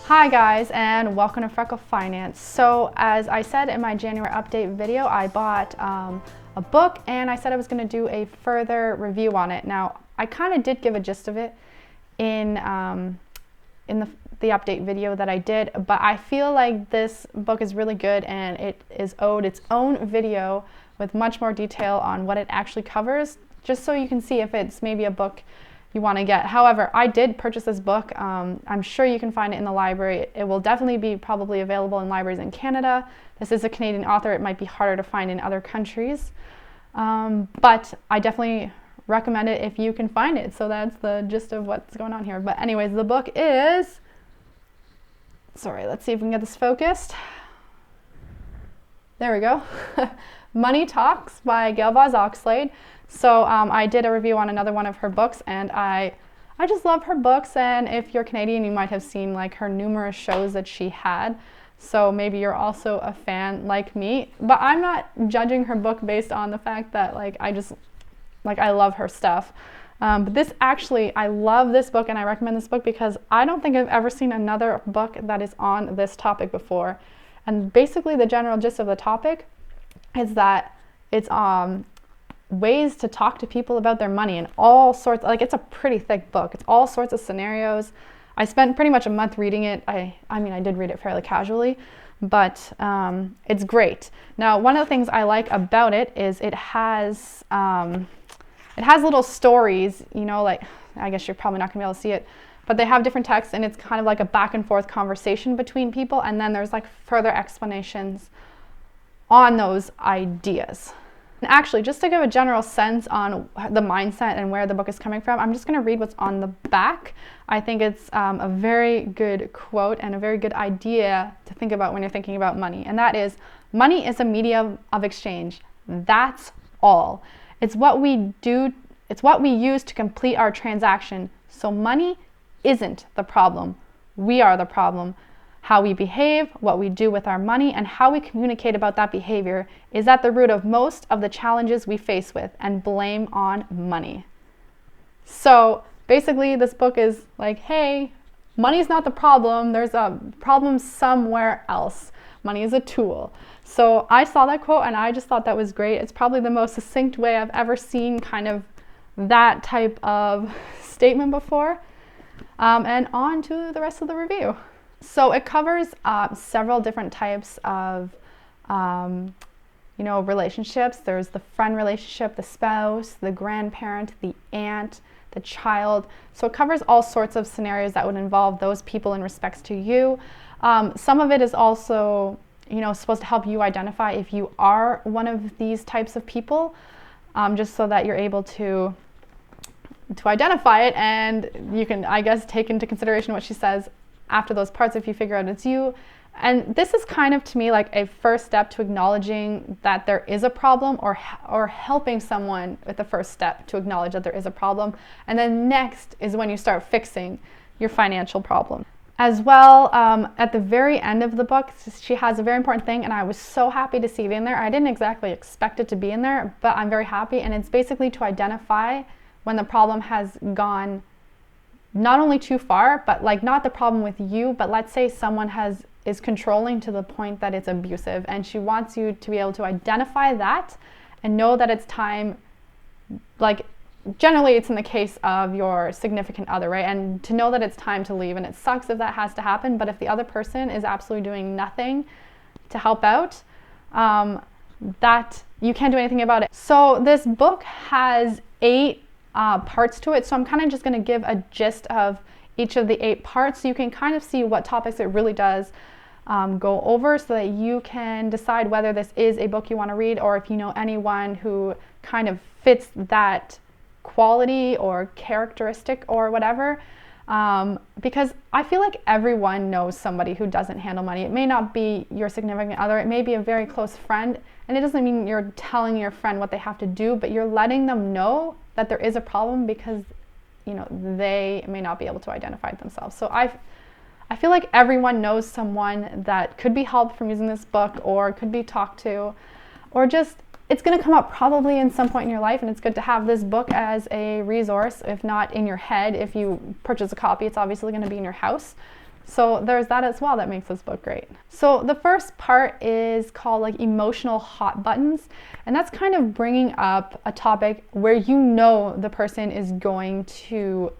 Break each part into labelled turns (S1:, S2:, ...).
S1: Hi guys, and welcome to Freckle Finance. So as I said in my January update video, I bought a book and I said I was going to do a further review on it. Now, I kind of did give a gist of it in the update video that I did, but I feel like this book is really good and it is owed its own video with much more detail on what it actually covers, just so you can see if it's maybe a book you want to get. However, I did purchase this book. I'm sure you can find it in the library. It will definitely be probably available in libraries in Canada. This is a Canadian author. It might be harder to find in other countries, but I definitely recommend it if you can find it. So that's the gist of what's going on here. But anyways, the book is, sorry, let's see if we can get this focused. There we go. Money Talks by vaz-oxlade. So I did a review on another one of her books, and I just love her books. And if you're Canadian, you might have seen like her numerous shows that she had. So maybe you're also a fan like me. But I'm not judging her book based on the fact that I love her stuff. But this actually, I love this book and I recommend this book because I don't think I've ever seen another book that is on this topic before. And basically the general gist of the topic is that it's ways to talk to people about their money and all sorts, like it's a pretty thick book. It's all sorts of scenarios. I spent pretty much a month reading it. I mean, I did read it fairly casually, but it's great. Now, one of the things I like about it is it has little stories, you know, like, I guess you're probably not gonna be able to see it, but they have different texts and it's kind of like a back and forth conversation between people, and then there's like further explanations on those ideas. And actually, just to give a general sense on the mindset and where the book is coming from, I'm just going to read what's on the back. I think it's a very good quote and a very good idea to think about when you're thinking about money. And that is, money is a medium of exchange. That's all. It's what we do. It's what we use to complete our transaction. So money isn't the problem. We are the problem. How we behave, what we do with our money, and how we communicate about that behavior is at the root of most of the challenges we face with and blame on money. So basically this book is like, hey, money is not the problem. There's a problem somewhere else. Money is a tool. So I saw that quote and I just thought that was great. It's probably the most succinct way I've ever seen kind of that type of statement before. And on to the rest of the review. So it covers several different types of, relationships. There's the friend relationship, the spouse, the grandparent, the aunt, the child. So it covers all sorts of scenarios that would involve those people in respects to you. Some of it is also, supposed to help you identify if you are one of these types of people, just so that you're able to identify it, and you can, I guess, take into consideration what she says after those parts if you figure out it's you. And this is kind of, to me, like a first step to acknowledging that there is a problem, or helping someone with the first step to acknowledge that there is a problem. And then next is when you start fixing your financial problem. As well, at the very end of the book, she has a very important thing, and I was so happy to see it in there. I didn't exactly expect it to be in there, but I'm very happy. And it's basically to identify when the problem has gone not only too far, but like not the problem with you, but let's say someone is controlling to the point that it's abusive, and she wants you to be able to identify that and know that it's time, like generally it's in the case of your significant other, right? And to know that it's time to leave. And it sucks if that has to happen, but if the other person is absolutely doing nothing to help out, that you can't do anything about it. So this book has 8 parts to it, so I'm kind of just going to give a gist of each of the 8 parts so you can kind of see what topics it really does go over, so that you can decide whether this is a book you want to read, or if you know anyone who kind of fits that quality or characteristic or whatever, because I feel like everyone knows somebody who doesn't handle money. It may not be your significant other, it may be a very close friend, and it doesn't mean you're telling your friend what they have to do, but you're letting them know that there is a problem because, they may not be able to identify it themselves. So I feel like everyone knows someone that could be helped from using this book, or could be talked to, or just, it's going to come up probably in some point in your life, and it's good to have this book as a resource, if not in your head. If you purchase a copy, it's obviously going to be in your house. So there's that as well that makes this book great. So the first part is called like emotional hot buttons, and that's kind of bringing up a topic where you know the person is going to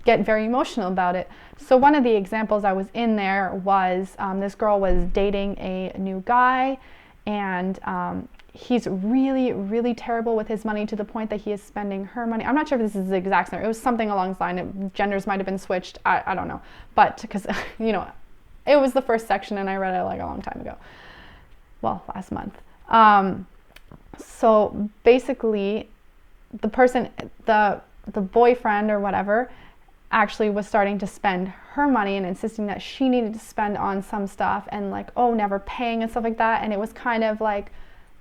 S1: get very emotional about it. So one of the examples I was in there was this girl was dating a new guy, and he's really, really terrible with his money to the point that he is spending her money. I'm not sure if this is the exact scenario. It was something along the line. Genders might have been switched. I don't know. But because, you know, it was the first section and I read it like a long time ago. Well, last month. So basically, the person, the boyfriend or whatever, actually was starting to spend her money and insisting that she needed to spend on some stuff and like, oh, never paying and stuff like that. And it was kind of like,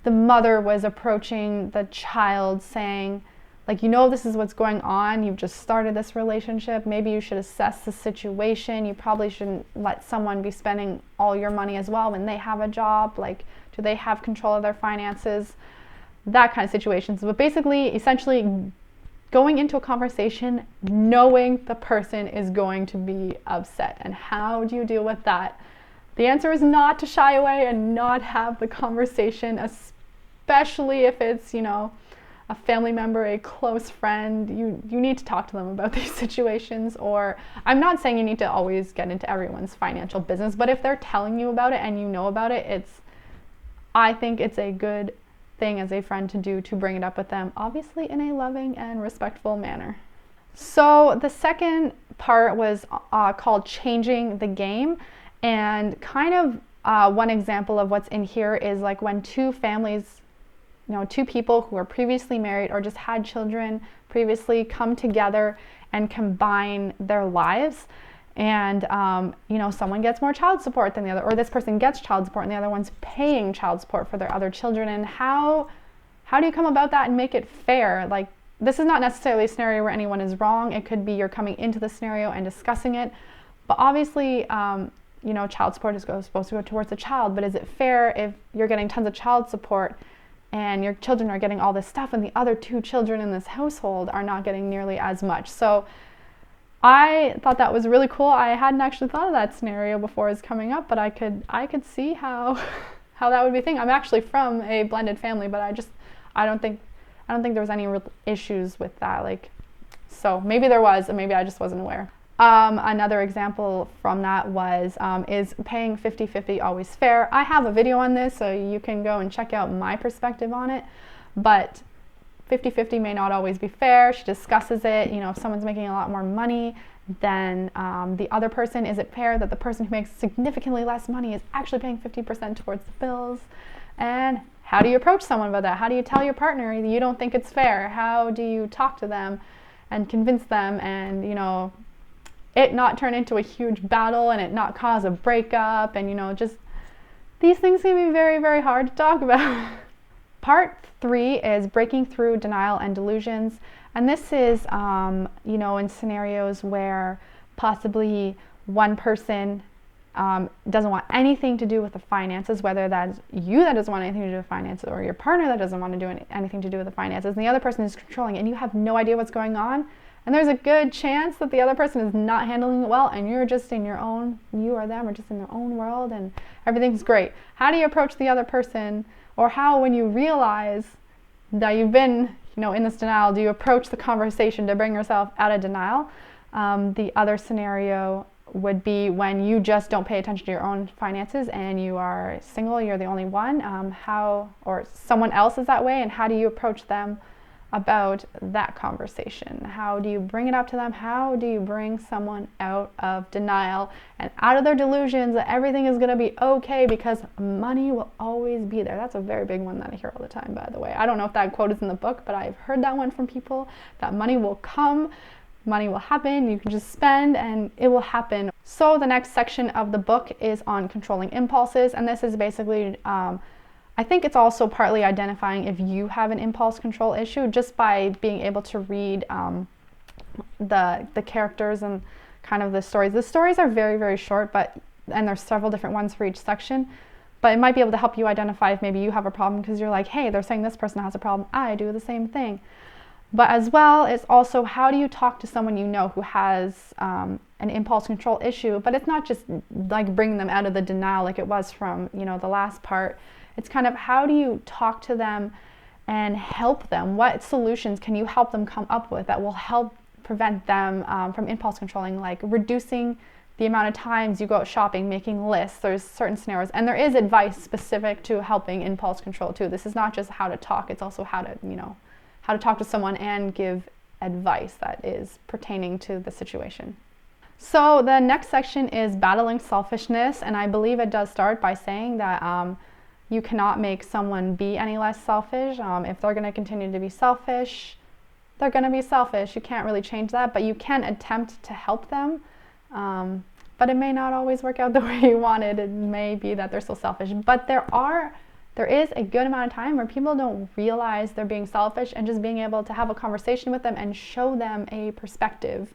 S1: the mother was approaching the child saying, like, you know, this is what's going on. You've just started this relationship. Maybe you should assess the situation. You probably shouldn't let someone be spending all your money as well when they have a job. Like, do they have control of their finances? That kind of situations. But basically, essentially, going into a conversation knowing the person is going to be upset. And how do you deal with that? The answer is not to shy away and not have the conversation, especially if it's, you know, a family member, a close friend. You need to talk to them about these situations. Or I'm not saying you need to always get into everyone's financial business, but if they're telling you about it and you know about it, I think it's a good thing as a friend to do, to bring it up with them, obviously in a loving and respectful manner. So the second part was called changing the game. And kind of one example of what's in here is like when two families, you know, two people who are previously married or just had children previously come together and combine their lives. And, you know, someone gets more child support than the other, or this person gets child support and the other one's paying child support for their other children. And how do you come about that and make it fair? Like, this is not necessarily a scenario where anyone is wrong. It could be you're coming into the scenario and discussing it. But obviously, you know, child support is supposed to go towards the child, but is it fair if you're getting tons of child support and your children are getting all this stuff and the other two children in this household are not getting nearly as much? So I thought that was really cool. I hadn't actually thought of that scenario before it's coming up, but I could see how that would be a thing. I'm actually from a blended family, but I don't think there was any real issues with that. Like, so maybe there was, and maybe I just wasn't aware. Another example from that was, is paying 50-50 always fair? I have a video on this, so you can go and check out my perspective on it, but 50-50 may not always be fair. She discusses it. You know, if someone's making a lot more money than the other person, is it fair that the person who makes significantly less money is actually paying 50% towards the bills? And how do you approach someone about that? How do you tell your partner that you don't think it's fair? How do you talk to them and convince them, and, you know, it not turn into a huge battle and it not cause a breakup? And, you know, just these things can be very, very hard to talk about. Part 3 is breaking through denial and delusions. And this is, you know, in scenarios where possibly one person doesn't want anything to do with the finances, whether that's you that doesn't want anything to do with finances or your partner that doesn't want to do anything to do with the finances, and the other person is controlling it and you have no idea what's going on. And there's a good chance that the other person is not handling it well and you're just in your own, you or them are just in their own world and everything's great. How do you approach the other person? Or how, when you realize that you've been, you know, in this denial, do you approach the conversation to bring yourself out of denial? The other scenario would be when you just don't pay attention to your own finances and you are single, you're the only one, or someone else is that way, and how do you approach them about that conversation? How do you bring it up to them? How do you bring someone out of denial and out of their delusions that everything is going to be okay because money will always be there? That's a very big one that I hear all the time, by the way. I don't know if that quote is in the book, but I've heard that one from people, that money will come, money will happen, you can just spend and it will happen. So the next section of the book is on controlling impulses, and this is basically I think it's also partly identifying if you have an impulse control issue just by being able to read the characters and kind of the stories. The stories are very, very short, and there's several different ones for each section, but it might be able to help you identify if maybe you have a problem because you're like, hey, they're saying this person has a problem. I do the same thing. But as well, it's also how do you talk to someone you know who has an impulse control issue, but it's not just like bringing them out of the denial like it was from, the last part. It's kind of how do you talk to them and help them? What solutions can you help them come up with that will help prevent them from impulse controlling, like reducing the amount of times you go out shopping, making lists. There's certain scenarios, and there is advice specific to helping impulse control too. This is not just how to talk, it's also how to talk to someone and give advice that is pertaining to the situation. So the next section is battling selfishness, and I believe it does start by saying that you cannot make someone be any less selfish. If they're going to continue to be selfish, they're going to be selfish. You can't really change that, but you can attempt to help them. But it may not always work out the way you wanted. It may be that they're still selfish, but there is a good amount of time where people don't realize they're being selfish, and just being able to have a conversation with them and show them a perspective,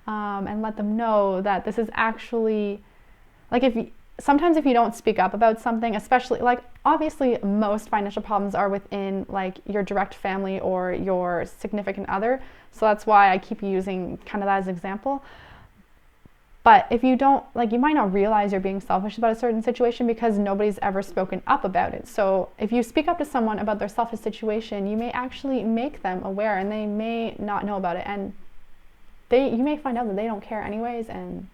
S1: and let them know that this is actually, like, sometimes if you don't speak up about something, especially, like, obviously most financial problems are within like your direct family or your significant other, so that's why I keep using kind of that as an example. But if you don't, like, you might not realize you're being selfish about a certain situation because nobody's ever spoken up about it. So if you speak up to someone about their selfish situation, you may actually make them aware, and they may not know about it, and you may find out that they don't care anyways, and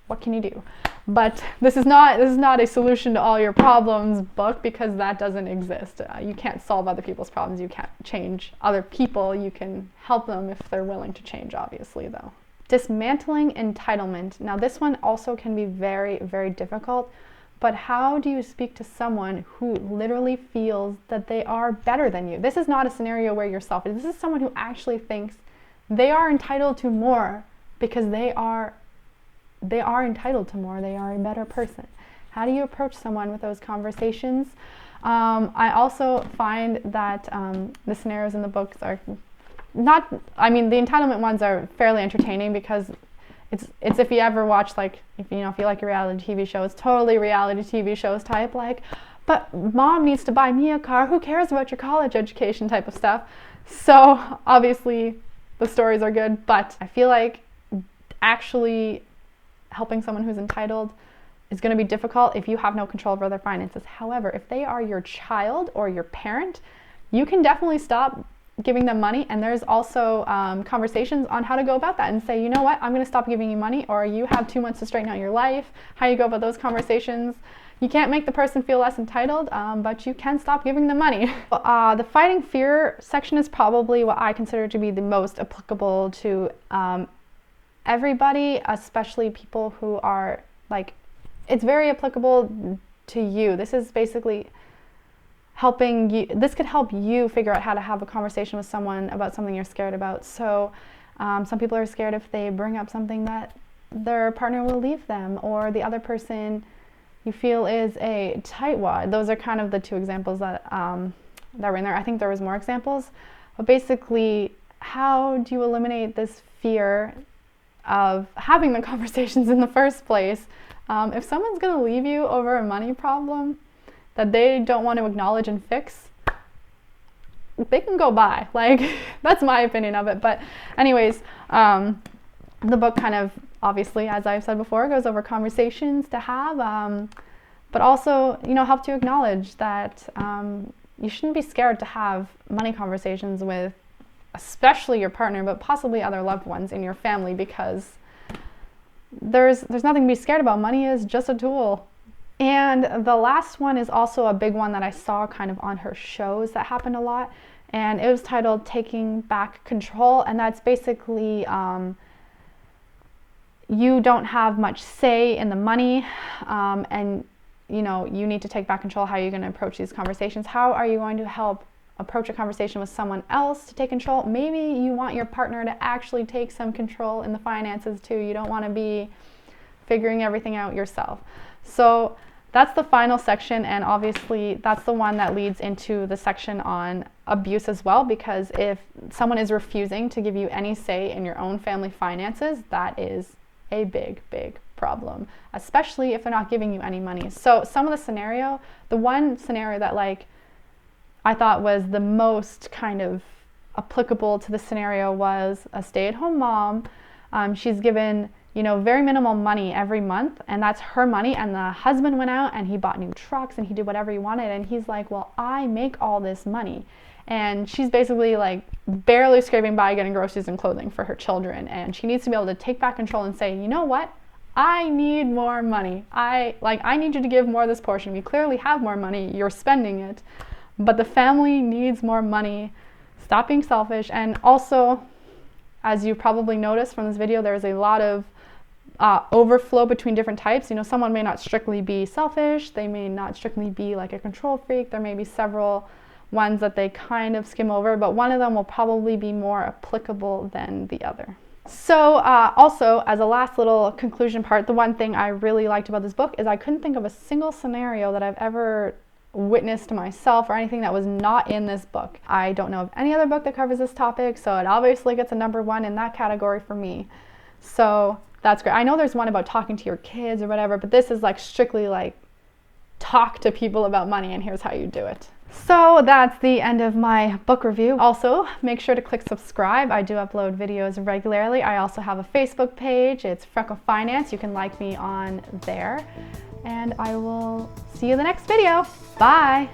S1: what can you do? But this is not a solution to all your problems book, because that doesn't exist. You can't solve other people's problems. You can't change other people. You can help them if they're willing to change, obviously, though. Dismantling entitlement. Now this one also can be very, very difficult, but how do you speak to someone who literally feels that they are better than you? This is not a scenario where you're selfish. This is someone who actually thinks they are entitled to more because they are entitled to more. They are a better person. How do you approach someone with those conversations? I also find that the scenarios in the books are the entitlement ones are fairly entertaining, because it's if you ever watch, like, if you like a reality TV show, it's totally reality TV shows type, like, but mom needs to buy me a car, who cares about your college education type of stuff. So obviously the stories are good, but I feel like actually helping someone who's entitled is going to be difficult if you have no control over their finances. However, if they are your child or your parent, you can definitely stop giving them money, and there's also conversations on how to go about that, and say, you know what, I'm going to stop giving you money, or you have 2 months to straighten out your life. How you go about those conversations. You can't make the person feel less entitled, but you can stop giving them money. The fighting fear section is probably what I consider to be the most applicable to everybody, especially people who are, like, it's very applicable to you. This is basically helping you. This could help you figure out how to have a conversation with someone about something you're scared about. So some people are scared if they bring up something that their partner will leave them, or the other person you feel is a tightwad. Those are kind of the two examples that were in there. I think there was more examples, but basically, how do you eliminate this fear of having the conversations in the first place? If someone's going to leave you over a money problem that they don't want to acknowledge and fix, they can go by. Like, that's my opinion of it. But anyways, the book kind of, obviously, as I've said before, goes over conversations to have, but also, helps you acknowledge that you shouldn't be scared to have money conversations with, especially your partner, but possibly other loved ones in your family, because there's nothing to be scared about. Money is just a tool. And the last one is also a big one that I saw kind of on her shows that happened a lot, and it was titled Taking Back Control, and that's basically you don't have much say in the money, and you need to take back control. How are you going to approach these conversations? How are you going to help approach a conversation with someone else to take control? Maybe you want your partner to actually take some control in the finances too. You don't want to be figuring everything out yourself. So that's the final section, and obviously that's the one that leads into the section on abuse as well, because if someone is refusing to give you any say in your own family finances, that is a big, big problem, especially if they're not giving you any money. So the one scenario that, like, I thought was the most kind of applicable to the scenario was a stay-at-home mom. She's given, you know, very minimal money every month, and that's her money, and the husband went out and he bought new trucks and he did whatever he wanted, and he's like, well, I make all this money. And she's basically like barely scraping by getting groceries and clothing for her children, and she needs to be able to take back control and say, you know what? I need more money. I need you to give more of this portion. We clearly have more money. You're spending it, but the family needs more money. Stop being selfish. And also, as you probably noticed from this video, there's a lot of overflow between different types. You know, someone may not strictly be selfish. They may not strictly be like a control freak. There may be several ones that they kind of skim over, but one of them will probably be more applicable than the other. So also, as a last little conclusion part, the one thing I really liked about this book is I couldn't think of a single scenario that I've ever witnessed myself or anything that was not in this book. I don't know of any other book that covers this topic, so it obviously gets a #1 in that category for me. So that's great. I know there's one about talking to your kids or whatever, but this is like strictly like talk to people about money and here's how you do it. So that's the end of my book review. Also, make sure to click subscribe. I do upload videos regularly. I also have a Facebook page. It's Freckle Finance. You can like me on there. And I will see you in the next video. Bye.